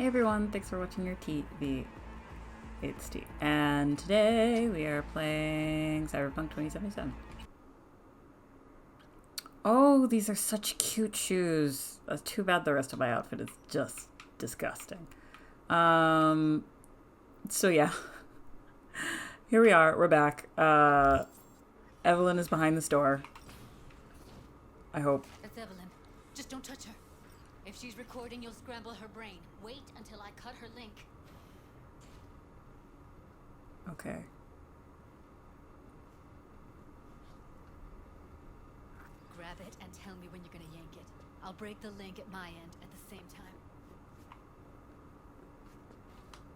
Hey everyone, thanks for watching your TV. It's T. And today we are playing Cyberpunk 2077. Oh, these are such cute shoes. That's too bad the rest of my outfit is just disgusting. So yeah. Here we are, we're back. Evelyn is behind the store. I hope. That's Evelyn. Just don't touch her. If she's recording, you'll scramble her brain. Wait until I cut her link. Okay. Grab it and tell me when you're gonna yank it. I'll break the link at my end at the same time.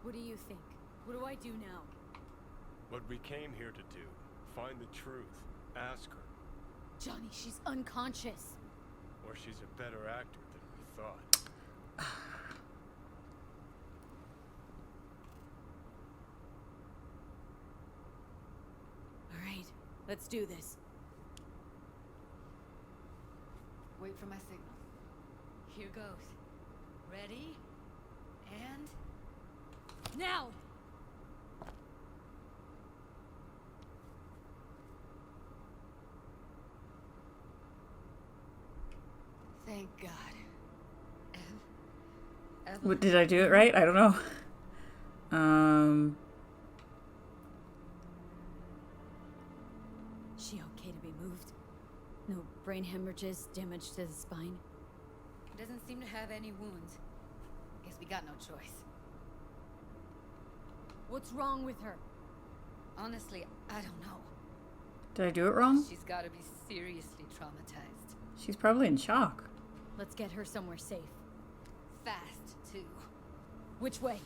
What do you think? What do I do now? What we came here to do. Find the truth. Ask her. Johnny, she's unconscious. Or she's a better actor than we thought. All right, let's do this. Wait for my signal. Here goes. Ready? And... now! Thank God. What, did I do it right? I don't know. She okay to be moved? No brain hemorrhages, damage to the spine? Doesn't seem to have any wounds. Guess we got no choice. What's wrong with her? Honestly, I don't know. Did I do it wrong? She's gotta be seriously traumatized. She's probably in shock. Let's get her somewhere safe. Fast, too. Which way?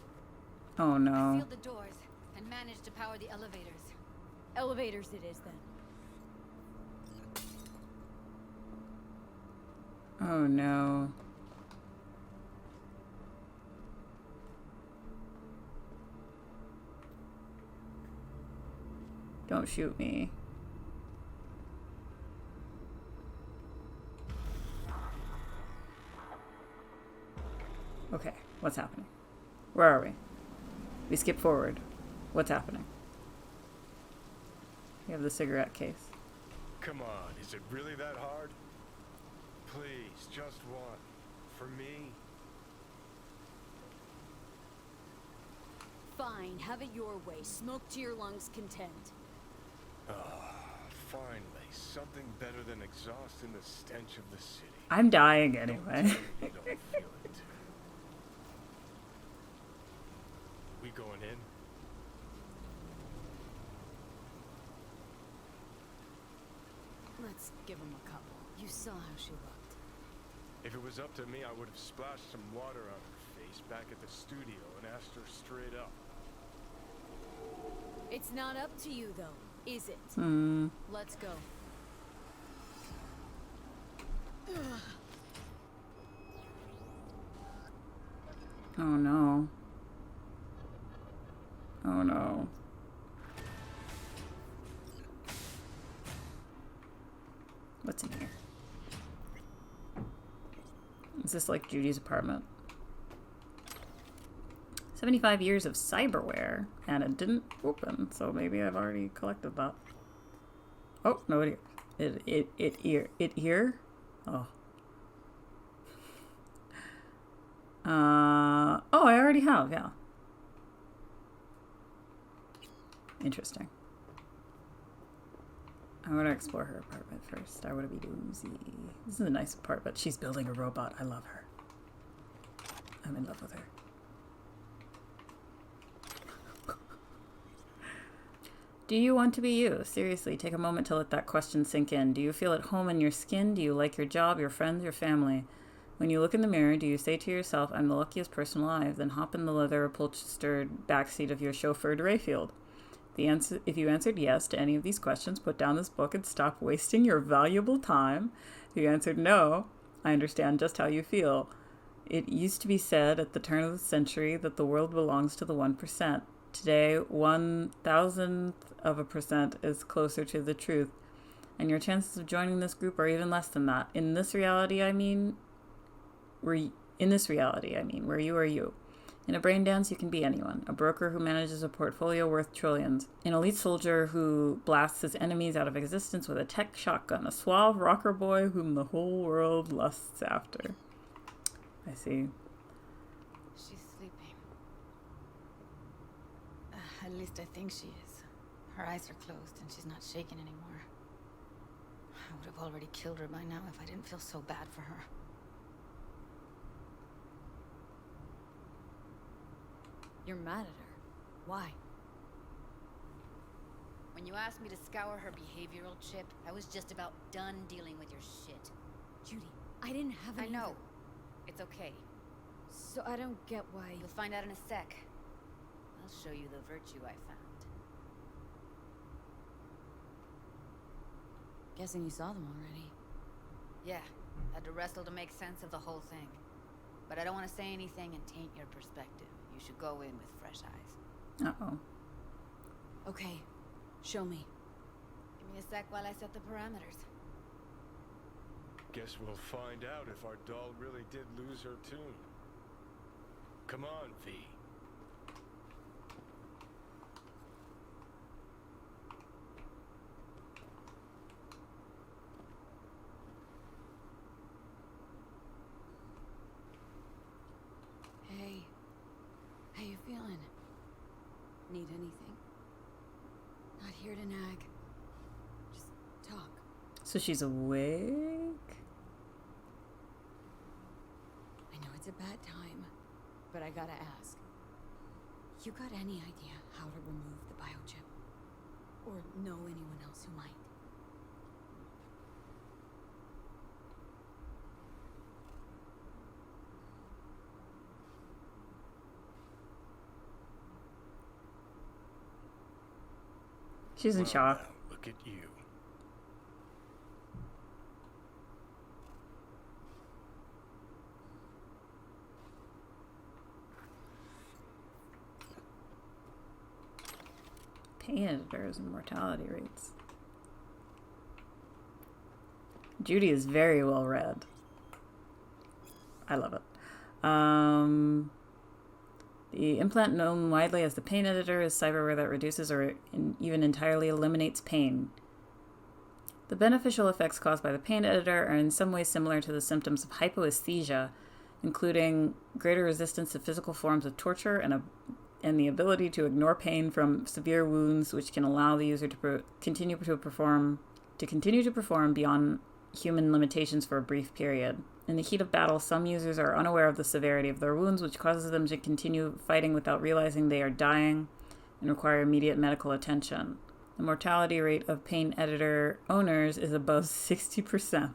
Oh I no. sealed the doors and managed to power the elevators. Elevators it is, then. Oh no. Don't shoot me. Okay, what's happening? Where are we? We skip forward. What's happening? We have the cigarette case. Come on, is it really that hard? Please, just one. For me? Fine, have it your way. Smoke to your lungs' content. Finally, something better than exhaust in the stench of the city. I'm dying Don't anyway. tell me you don't feel it. We going in? Let's give him a couple. You saw how she looked. If it was up to me, I would have splashed some water on her face back at the studio and asked her straight up. It's not up to you, though, is it? Let's go. Oh no. Oh no. What's in here? Is this like Judy's apartment? 75 years of cyberware, and it didn't open, so maybe I've already collected that. Oh, no, it here? Oh. Oh, I already have, yeah. Interesting. I want to explore her apartment first. I want to be doozy. This is a nice apartment. She's building a robot. I love her. I'm in love with her. Do you want to be you? Seriously, take a moment to let that question sink in. Do you feel at home in your skin? Do you like your job, your friends, your family? When you look in the mirror, do you say to yourself, I'm the luckiest person alive, then hop in the leather upholstered backseat of your chauffeur to Rayfield? If you answered yes to any of these questions, put down this book and stop wasting your valuable time. If you answered no, I understand just how you feel. It used to be said at the turn of the century that the world belongs to the 1%. Today, 1,000% is closer to the truth, and your chances of joining this group are even less than that. In this reality, I mean, where you are you. In a brain dance, you can be anyone. A broker who manages a portfolio worth trillions. An elite soldier who blasts his enemies out of existence with a tech shotgun. A suave rocker boy whom the whole world lusts after. I see. She's sleeping. At least I think she is. Her eyes are closed and she's not shaking anymore. I would have already killed her by now if I didn't feel so bad for her. You're mad at her. Why? When you asked me to scour her behavioral chip, I was just about done dealing with your shit. Judy, I didn't have any. I know. It's okay. So I don't get why. You'll find out in a sec. I'll show you the virtue I found. Guessing you saw them already. Yeah. Had to wrestle to make sense of the whole thing. But I don't want to say anything and taint your perspective. You should go in with fresh eyes. Uh-oh. Okay. Show me. Give me a sec while I set the parameters. Guess we'll find out if our doll really did lose her tune. Come on, V. Hey. How you feeling? Need anything? Not here to nag. Just talk. So she's awake? I know it's a bad time, but I gotta ask. You got any idea how to remove the biochip? Or know anyone else who might? She's in shock. Now, look at you. Pain editors and mortality rates. Judy is very well read. I love it. The implant known widely as the pain editor is cyberware that reduces or even entirely eliminates pain. The beneficial effects caused by the pain editor are in some ways similar to the symptoms of hypoesthesia, including greater resistance to physical forms of torture and the ability to ignore pain from severe wounds, which can allow the user to continue to perform beyond human limitations for a brief period. In the heat of battle, some users are unaware of the severity of their wounds, which causes them to continue fighting without realizing they are dying and require immediate medical attention. The mortality rate of pain editor owners is above 60%.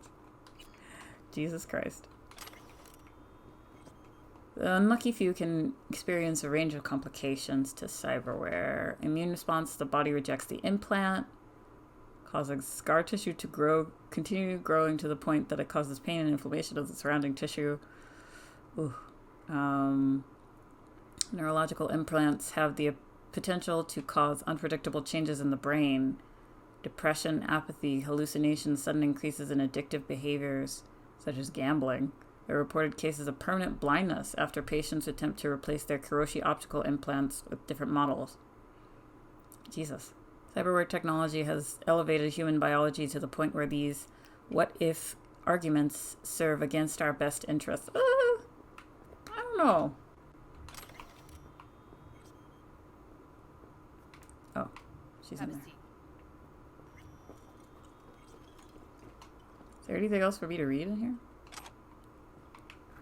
Jesus Christ. The unlucky few can experience a range of complications to cyberware. Immune response, the body rejects the implant, causing scar tissue to continue growing to the point that it causes pain and inflammation of the surrounding tissue. Neurological implants have the potential to cause unpredictable changes in the brain, depression, apathy, hallucinations, sudden increases in addictive behaviors, such as gambling. There are reported cases of permanent blindness after patients attempt to replace their Kiroshi optical implants with different models. Jesus. Cyberware technology has elevated human biology to the point where these what-if arguments serve against our best interests. I don't know. Oh, she's in there. Is there anything else for me to read in here?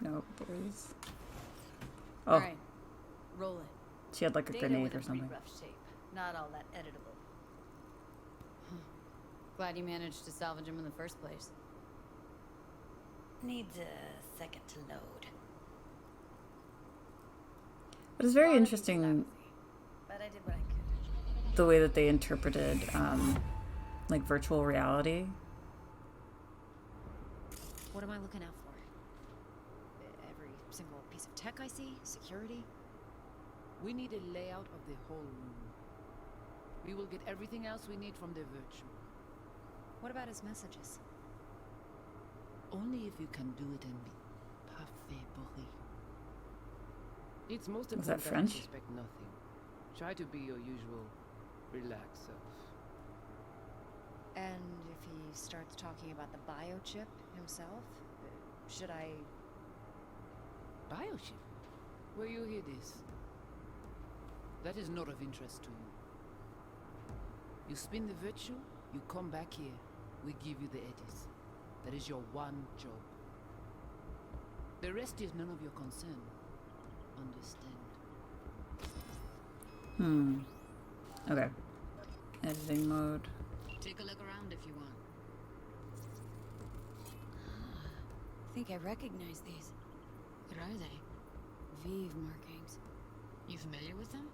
No, there is. Oh. All right, roll it. She had like a Data grenade with or a something. pretty rough shape. Not all that editable. Glad you managed to salvage him in the first place. Needs a second to load. But it's very interesting But I did what I could. the way that they interpreted like virtual reality. What am I looking out for? Every single piece of tech I see? Security? We need a layout of the whole room. We will get everything else we need from the virtual. What about his messages? Only if you can do it and be parfait bourré. It's most Was that important that you French? suspect nothing. Try to be your usual relaxed self. And if he starts talking about the biochip himself, should I... Biochip? Where you hear this? That is not of interest to you. You spin the virtue, you come back here, we give you the eddies. That is your one job. The rest is none of your concern. Understand? Okay. Editing mode. Take a look around if you want. I think I recognize these. What are they? Vive markings. You familiar with them?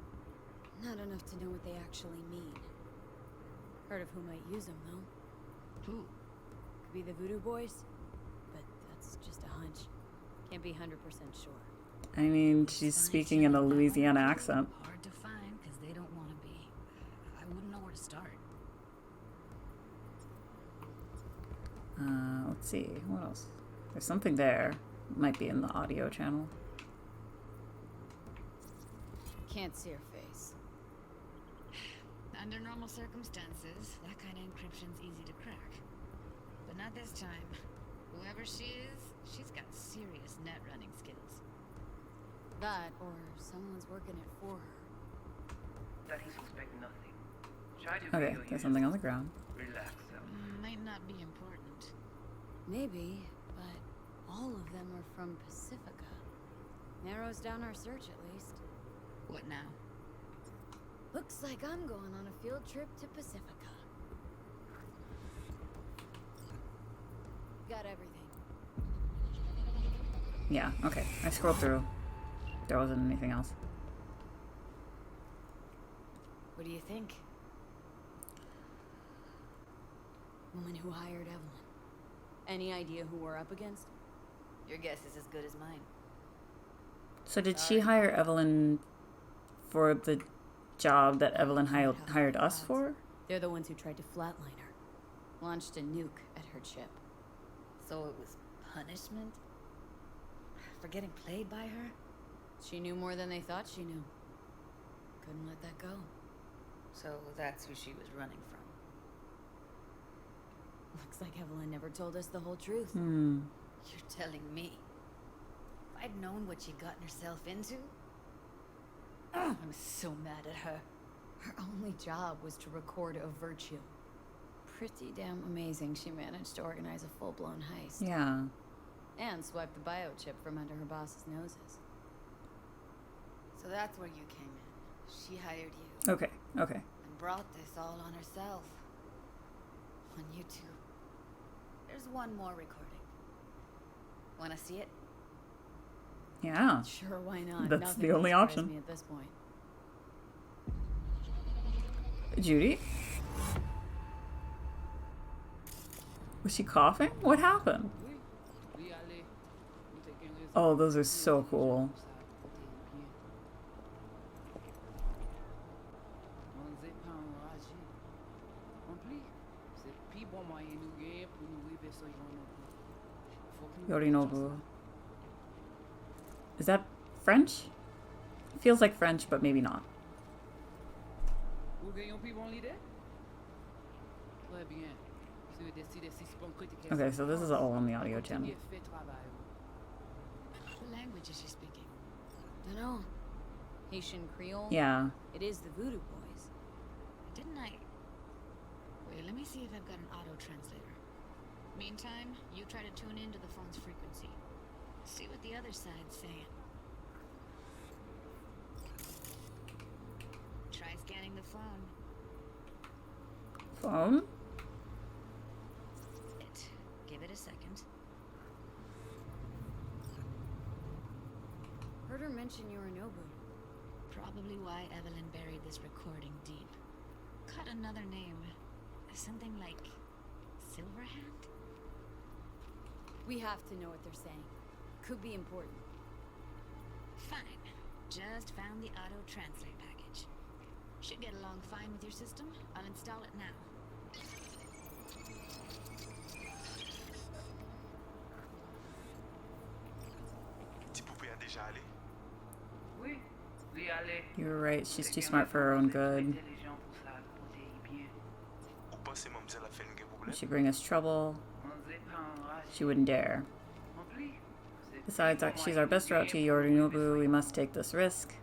Not enough to know what they actually mean. Heard of who might use them, though. Who? Could be the Voodoo Boys, but that's just a hunch. Can't be 100% sure. I mean, she's speaking in a Louisiana accent. Hard to find because they don't want to be. I wouldn't know where to start. Let's see. What else? There's something there. Might be in the audio channel. Can't see her face. Under normal circumstances, that kind of encryption's easy to crack. But not this time. Whoever she is, she's got serious net running skills. That, or someone's working it for her. That he suspect nothing. Try to Okay, there's something on the ground. Relax self. Might not be important. Maybe, but all of them are from Pacifica. Narrows down our search, at least. What now? Looks like I'm going on a field trip to Pacifica. Got everything. Yeah, okay. I scrolled through. There wasn't anything else. What do you think? Woman who hired Evelyn. Any idea who we're up against? Your guess is as good as mine. So did she hire Evelyn for the job that Evelyn hired us for? They're the ones who tried to flatline her. Launched a nuke at her chip. So it was punishment? For getting played by her? She knew more than they thought she knew. Couldn't let that go. So that's who she was running from. Looks like Evelyn never told us the whole truth. You're telling me? If I'd known what she'd gotten herself into... I'm so mad at her. Her only job was to record a virtue. Pretty damn amazing she managed to organize a full-blown heist. Yeah. And swipe the biochip from under her boss's noses. So that's where you came in. She hired you. Okay, okay. And brought this all on herself. On you two. There's one more recording. Wanna see it? Yeah. Sure, why not? That's Nothing the only would surprise option. me at this point. Judy? Was she coughing? What happened? Oh, those are so cool. Yorinobu. Is that French? Feels like French, but maybe not. Okay, so this is all on the audio channel. What language is she speaking? Dunno. Haitian Creole? Yeah. It is the Voodoo Boys. Didn't I... Wait, let me see if I've got an auto-translator. Meantime, you try to tune into the phone's frequency. See what the other side's saying. Try scanning the phone. Phone? Give it a second. Heard her mention Yorinobu. Probably why Evelyn buried this recording deep. Cut another name. Something like... Silverhand? We have to know what they're saying. Could be important. Fine. Just found the auto-translate package. Should get along fine with your system. I'll install it now. Petit poupée a déjà allé? Oui, You were right. She's too smart for her own good. If she bring us trouble, she wouldn't dare. Besides, she's our best route to Yorinobu. We must take this risk.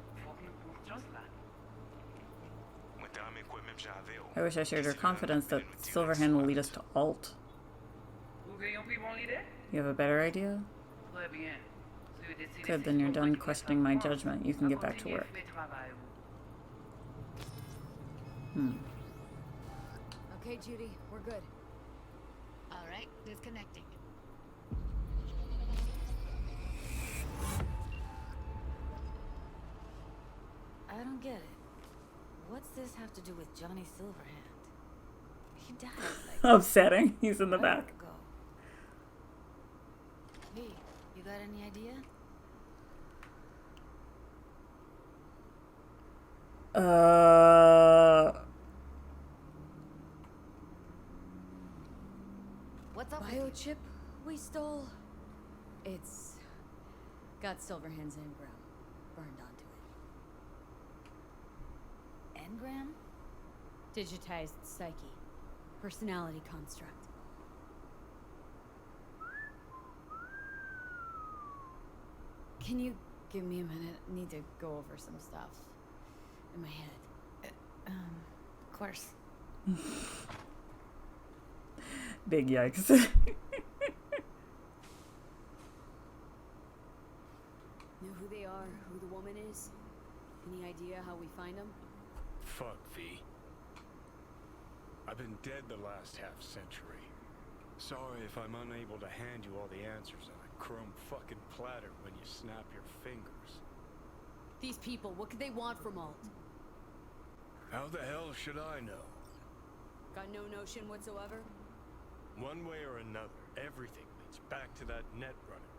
I wish I shared her confidence that Silverhand will lead us to Alt. You have a better idea? Good, then you're done questioning my judgment. You can get back to work. Okay, Judy, we're good. All right, disconnecting. I don't get it. What's this have to do with Johnny Silverhand? He died like Upsetting. He's in the back. ago. Hey, you got any idea? What's up with you? Biochip we stole. It's got Silverhand's engram burned onto it. Engram? Digitized psyche. Personality construct. Can you give me a minute? I need to go over some stuff in my head. Of course. Big yikes. Know who they are, who the woman is? Any idea how we find them? Fuck, V. I've been dead the last half-century. Sorry if I'm unable to hand you all the answers on a chrome fucking platter when you snap your fingers. These people, what could they want from Alt? How the hell should I know? Got no notion whatsoever? One way or another, everything leads back to that net runner.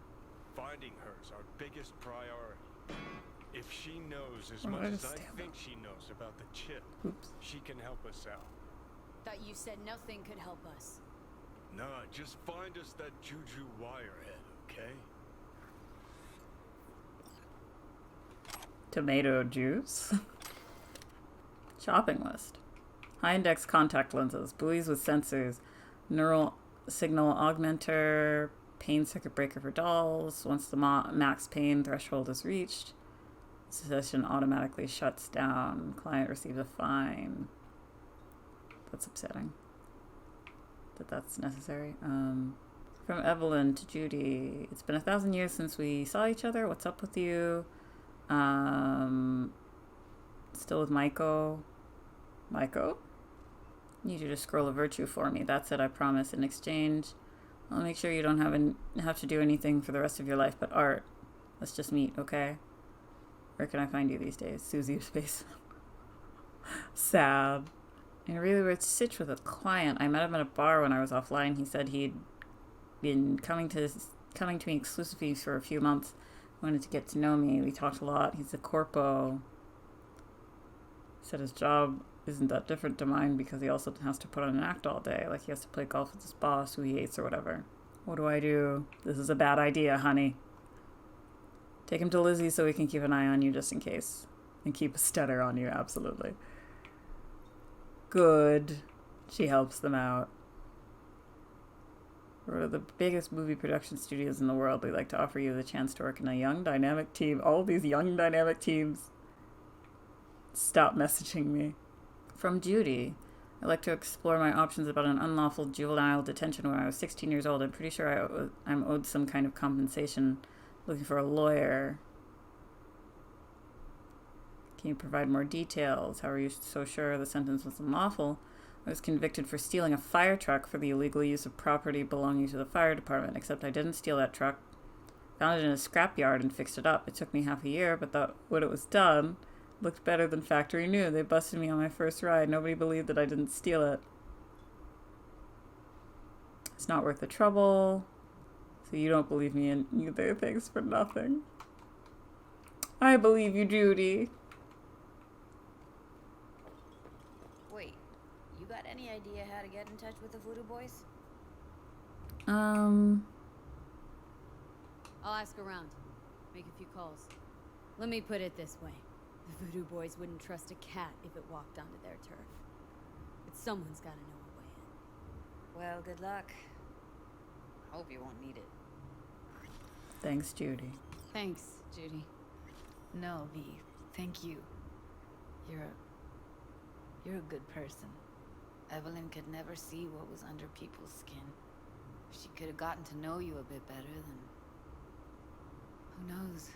Finding her's our biggest priority. If she knows as much as I think she knows about the chip, she can help us out. Thought you said nothing could help us. Nah, just find us that Juju wirehead, okay? Tomato juice. Shopping list. High index contact lenses, buoys with sensors, neural signal augmenter, pain circuit breaker for dolls. Once the max pain threshold is reached, the session automatically shuts down. Client receives a fine. That's upsetting. That's necessary. From Evelyn to Judy. It's been 1,000 years since we saw each other. What's up with you? Still with Maiko. Maiko? Need you to scroll a virtue for me. That's it, I promise. In exchange, I'll make sure you don't have to do anything for the rest of your life but art. Let's just meet, okay? Where can I find you these days? Susie Space. Sad. In a really weird sitch with a client. I met him at a bar when I was offline. He said he'd been coming to me exclusively for a few months. Wanted to get to know me. We talked a lot. He's a corpo. Said his job isn't that different to mine because he also has to put on an act all day. Like he has to play golf with his boss who he hates or whatever. What do I do? This is a bad idea, honey. Take him to Lizzie so we can keep an eye on you just in case. And keep a stutter on you, absolutely. Good. She helps them out. We're the biggest movie production studios in the world. We'd like to offer you the chance to work in a young, dynamic team. All these young, dynamic teams. Stop messaging me. From Judy. I'd like to explore my options about an unlawful juvenile detention when I was 16 years old. I'm pretty sure I'm owed some kind of compensation. Looking for a lawyer. Can you provide more details? How are you so sure the sentence was unlawful? I was convicted for stealing a fire truck for the illegal use of property belonging to the fire department, except I didn't steal that truck. Found it in a scrapyard and fixed it up. It took me half a year, but when it was done, it looked better than factory new. They busted me on my first ride. Nobody believed that I didn't steal it. It's not worth the trouble. So you don't believe me in either. Thanks for nothing. I believe you, Judy. Wait, you got any idea how to get in touch with the Voodoo Boys? I'll ask around. Make a few calls. Let me put it this way. The voodoo boys wouldn't trust a cat if it walked onto their turf. But someone's gotta know a way in. Well, good luck. Hope you won't need it. Thanks, Judy. Thanks, Judy. No, V. Thank you. You're a good person. Evelyn could never see what was under people's skin. If she could have gotten to know you a bit better, then... who knows?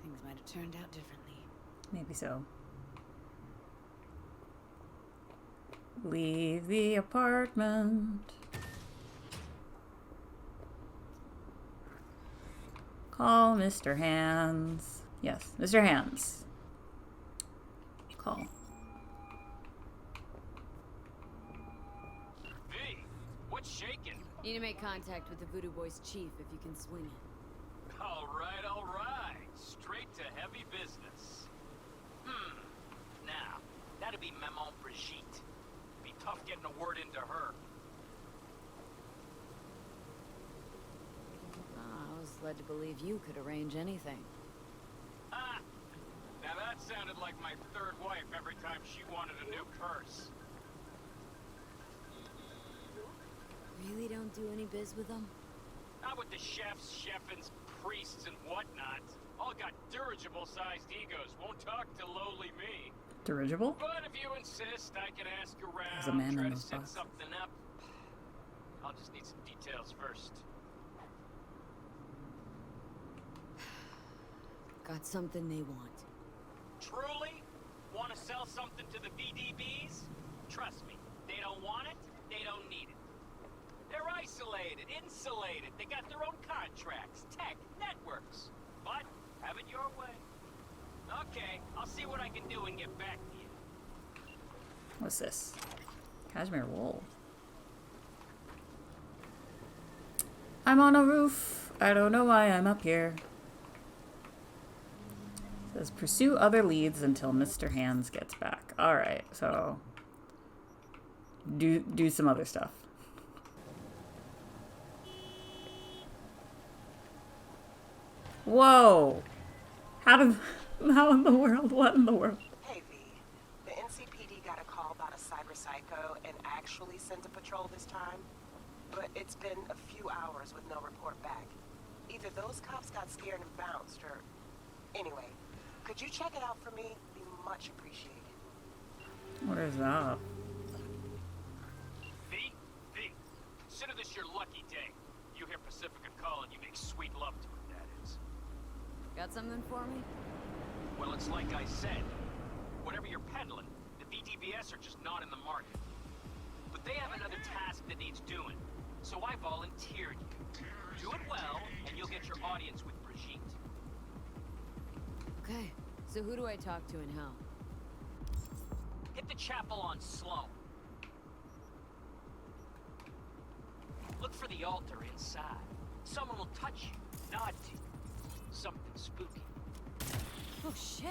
Things might have turned out differently. Maybe so. Leave the apartment. Call Mr. Hands. Yes, Mr. Hands. Call. V, what's shaking? Need to make contact with the voodoo boys' chief if you can swing it. All right. Straight to heavy business. Now, that'd be Maman Brigitte. Be tough getting a word into her. I was led to believe you could arrange anything. Ah! Now that sounded like my third wife every time she wanted a new purse. Really don't do any biz with them? Not with the chefs, chefins, priests, and whatnot. All got dirigible-sized egos, won't talk to lowly me. Dirigible? But if you insist, I can ask There's a around, man try in to those set boxes. something up. I'll just need some details first. Got something they want. Truly? Want to sell something to the VDBs? Trust me, they don't want it, they don't need it. They're isolated, insulated, they got their own contracts, tech, networks. But, have it your way. Okay, I'll see what I can do and get back to you. What's this? Cashmere wool. I'm on a roof. I don't know why I'm up here. It says pursue other leads until Mr. Hands gets back. Alright, so do some other stuff. Whoa! How in the world? What in the world? Hey V, the NCPD got a call about a cyber psycho and actually sent a patrol this time, but it's been a few hours with no report back. Either those cops got scared and bounced, or... Anyway, could you check it out for me? Be much appreciated. What is that? V, consider this your lucky day. You hear Pacifica call and you make sweet love to her, that is. Got something for me? Well, it's like I said. Whatever you're peddling, the VDBS are just not in the market. But they have another task that needs doing, so I volunteered you. Do it well, and you'll get your audience with Brigitte. Okay, so who do I talk to and how? Hit the chapel on Sloan. Look for the altar inside. Someone will touch you, nod to you. Something spooky. Oh shit!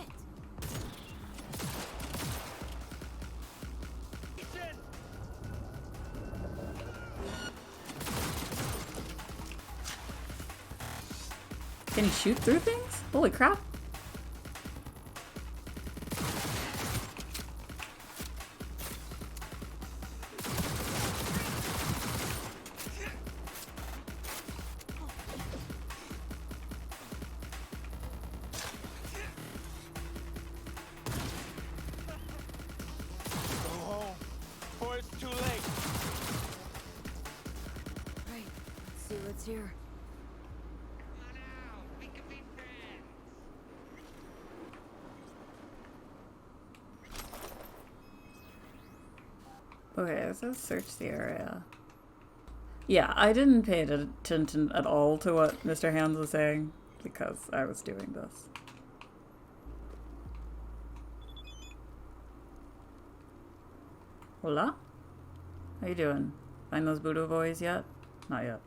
Can he shoot through things? Holy crap. Right, let's see what's here. Okay, it says search the area. Yeah, I didn't pay attention at all to what Mr. Hands was saying because I was doing this. Hola? How you doing? Find those voodoo boys yet? Not yet.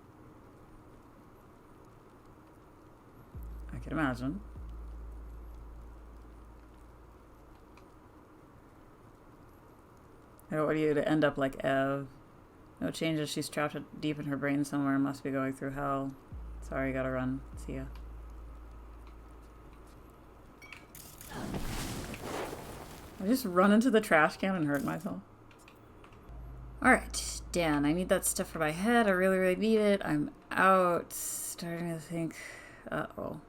I can imagine. I don't want you to end up like Ev. No changes. She's trapped deep in her brain somewhere. Must be going through hell. Sorry, gotta run. See ya. I just run into the trash can and hurt myself. Alright, Dan, I need that stuff for my head. I really, really need it. I'm out. Starting to think, uh-oh.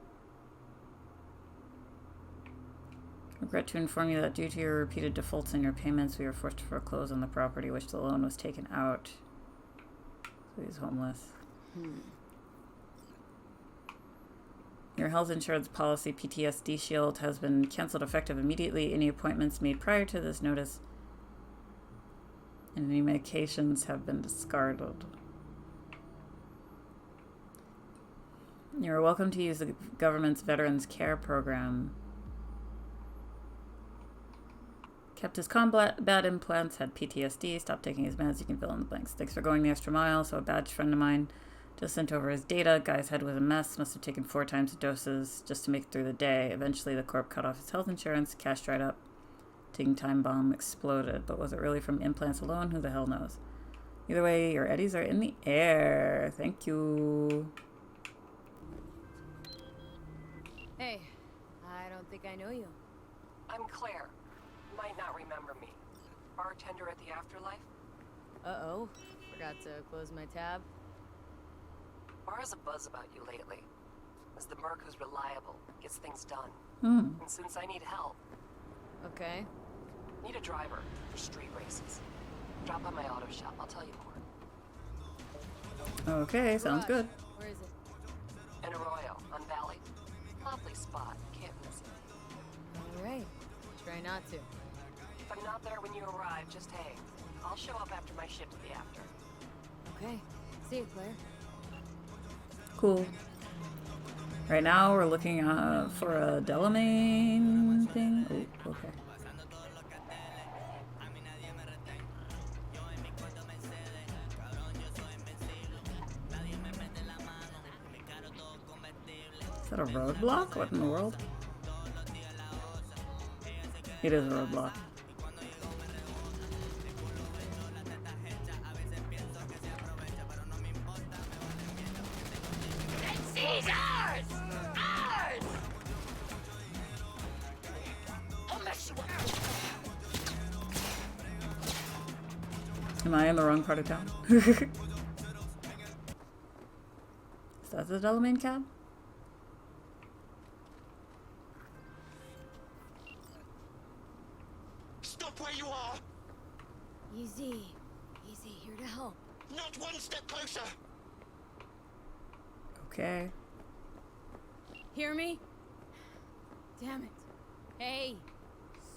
Regret to inform you that due to your repeated defaults in your payments, we were forced to foreclose on the property which the loan was taken out. So he's homeless. Your health insurance policy PTSD shield has been canceled effective immediately. Any appointments made prior to this notice and any medications have been discarded. You are welcome to use the government's Veterans Care Program. Kept his combat implants, had PTSD, stopped taking his meds. You can fill in the blanks. Thanks for going the extra mile. So a badge friend of mine just sent over his data. Guy's head was a mess. Must have taken 4 times the doses just to make it through the day. Eventually, the corp cut off his health insurance. Cash dried up. Ticking time bomb exploded. But was it really from implants alone? Who the hell knows? Either way, your eddies are in the air. Thank you. Hey, I don't think I know you. I'm Claire. Might not remember me. Bartender at the Afterlife? Uh-oh. Forgot to close my tab. Bar has a buzz about you lately. As the merc who's reliable, gets things done. Hmm. And since I need help, Okay. need a driver for street races. Drop by my auto shop, I'll tell you more. Okay, sounds Garage. good. Where is it? In Arroyo, on Valley. Lovely spot, can't miss it. All right. Try not to. If I'm not there when you arrive, just hang. I'll show up after my shift at the after. Okay. See you, Claire. Cool. Right now we're looking for a Delamain thing. Oh, okay. Is that a roadblock? What in the world? It is a roadblock. It's ours! Ours! I'll mess you up. Am I in the wrong part of town? Is that the Delamain cab? Stop where you are! Easy. Easy. Here to help. Not one step closer! Okay. Hear me? Damn it. Hey.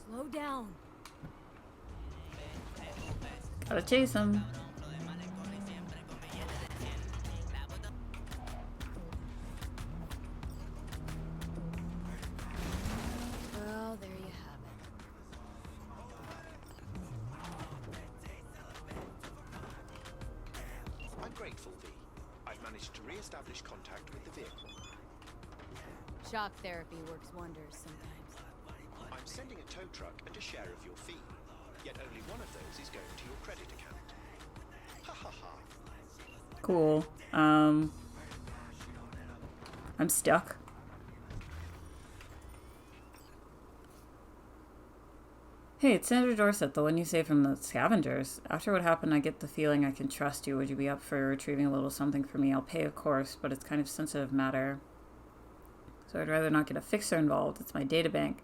Slow down. Gotta chase him. Well, there you have it. I'm grateful, V. I've managed to re-establish contact with the vehicle. Shock therapy works wonders sometimes. I'm sending a tow truck and a share of your fee. Yet only one of those is going to your credit account. Ha ha ha. Cool. I'm stuck. Hey, it's Sandra Dorset, the one you saved from the scavengers. After what happened, I get the feeling I can trust you. Would you be up for retrieving a little something for me? I'll pay, of course, but it's kind of sensitive matter. So I'd rather not get a fixer involved. It's my databank.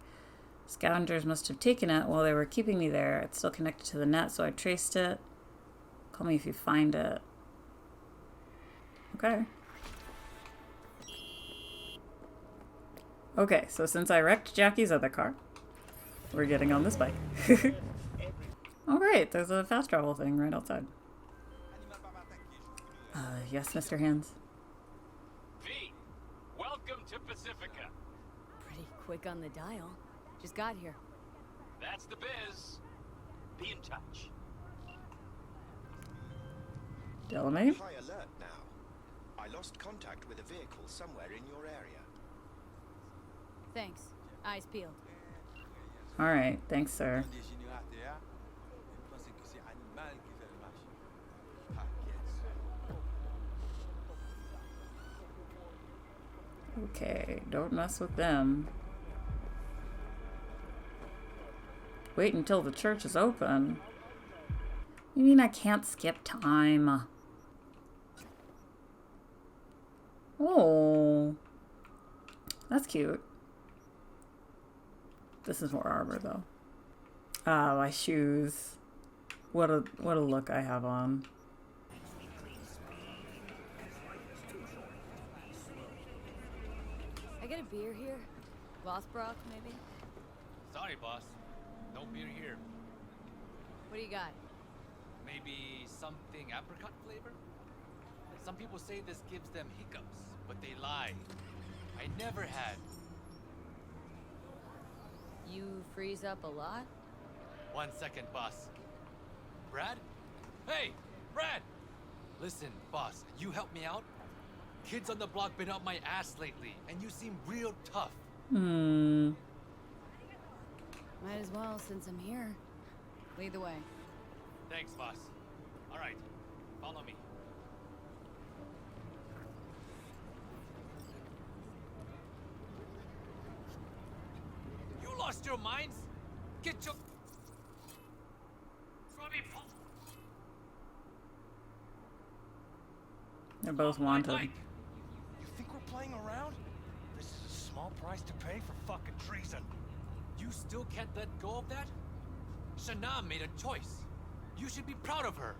Scavengers must have taken it while they were keeping me there. It's still connected to the net, so I traced it. Call me if you find it. Okay. Okay, so since I wrecked Jackie's other car, we're getting on this bike. Oh great, there's a fast travel thing right outside. Yes, Mr. Hands. V, welcome to Pacifica. Pretty quick on the dial. Just got here. That's the biz. Be in touch. Delamain? High alert now. I lost contact with a vehicle somewhere in your area. Thanks. Eyes peeled. Alright, thanks, sir. Okay, don't mess with them. Wait until the church is open. You mean I can't skip time? Oh. That's cute. This is more armor though. Ah, my shoes. What a look I have on. I get a beer here? Lothbrock, maybe? Sorry, boss. No beer here. What do you got? Maybe something apricot flavor? Some people say this gives them hiccups, but they lie. I never had. You freeze up a lot? 1 second, boss. Brad? Hey, Brad! Listen, boss, you help me out? Kids on the block been up my ass lately, and you seem real tough. Hmm. Might as well, since I'm here. Lead the way. Thanks, boss. All right, follow me. You lost your minds? Get your... They're both wanted. You think we're playing around? This is a small price to pay for fucking treason. You still can't let go of that? Shana made a choice. You should be proud of her.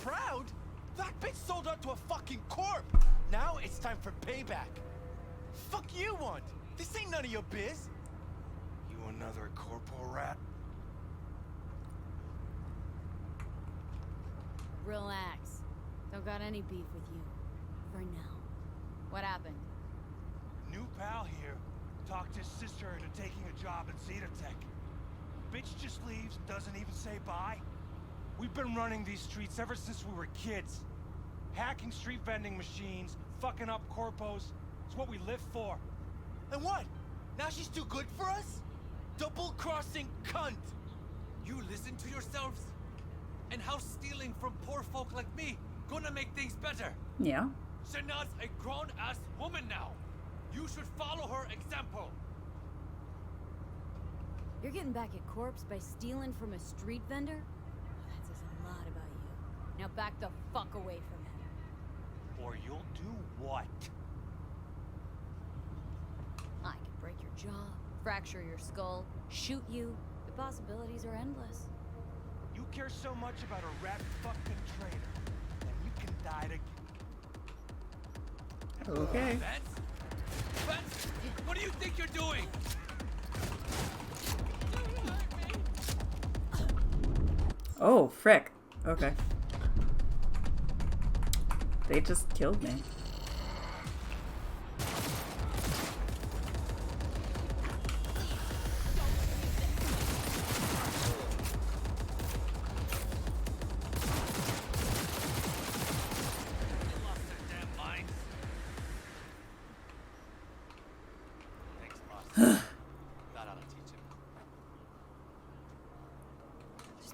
Proud? That bitch sold out to a fucking corp! Now it's time for payback. Fuck you want? This ain't none of your biz. You another corporal rat? Relax. Don't got any beef with you. For now. What happened? New pal here. Talked his sister into taking a job at Zetatech. Bitch just leaves, doesn't even say bye. We've been running these streets ever since we were kids. Hacking street vending machines, fucking up corpos. It's what we live for. And what? Now she's too good for us? Double-crossing cunt! You listen to yourselves? And how stealing from poor folk like me gonna make things better? Yeah. Shana's a grown-ass woman now. You should follow her example. You're getting back at Corpse by stealing from a street vendor? That says a lot about you. Now back the fuck away from him. Or you'll do what? I could break your jaw, fracture your skull, shoot you. The possibilities are endless. You care so much about a rat fucking traitor, then you can die to... Okay. Vance, what do you think you're doing? Oh, frick. Okay. They just killed me.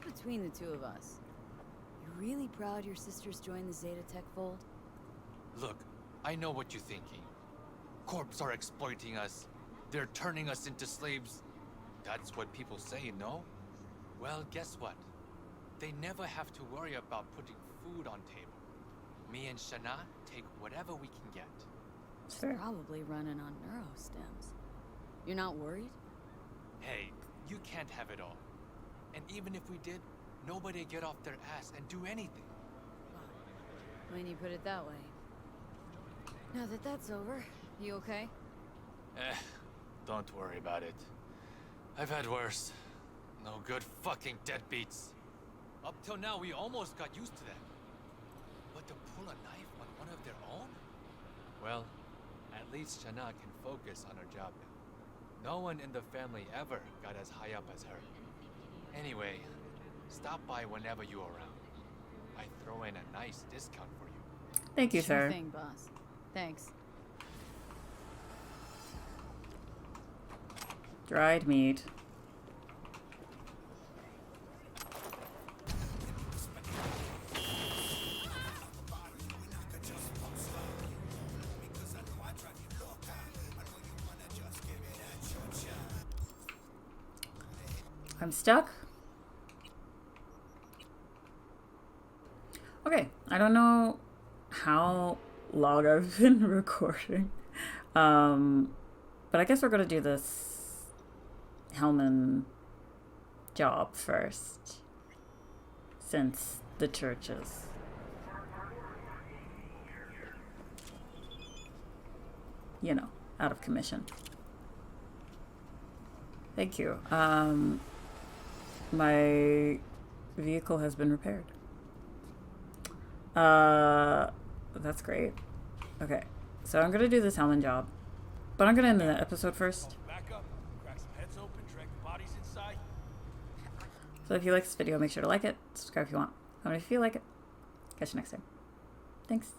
Between the two of us, you really proud your sisters joined the Zetatech fold? Look, I know what you're thinking. Corps are exploiting us. They're turning us into slaves. That's what people say, no? Well, guess what? They never have to worry about putting food on table. Me and Shana take whatever we can get. She's probably running on neurostems. You're not worried? Hey, you can't have it all. And even if we did, nobody'd get off their ass and do anything. When you put it that way. Now that that's over, you okay? Don't worry about it. I've had worse. No good fucking deadbeats. Up till now, we almost got used to that. But to pull a knife on one of their own? Well, at least Shana can focus on her job now. No one in the family ever got as high up as her. Anyway, stop by whenever you're around. I throw in a nice discount for you. Thank you, Sure sir. thing, boss. Thanks. Dried meat. I'm stuck. Okay, I don't know how long I've been recording, but I guess we're gonna do this Hellman job first, since the church is out of commission. Thank you. My vehicle has been repaired. That's great. Okay, so I'm gonna do this Hellman job, but I'm gonna end the episode first. Back up, crack some heads open, drag the bodies inside. So if you like this video, make sure to like it, subscribe if you want. Comment if you like it. Catch you next time. Thanks.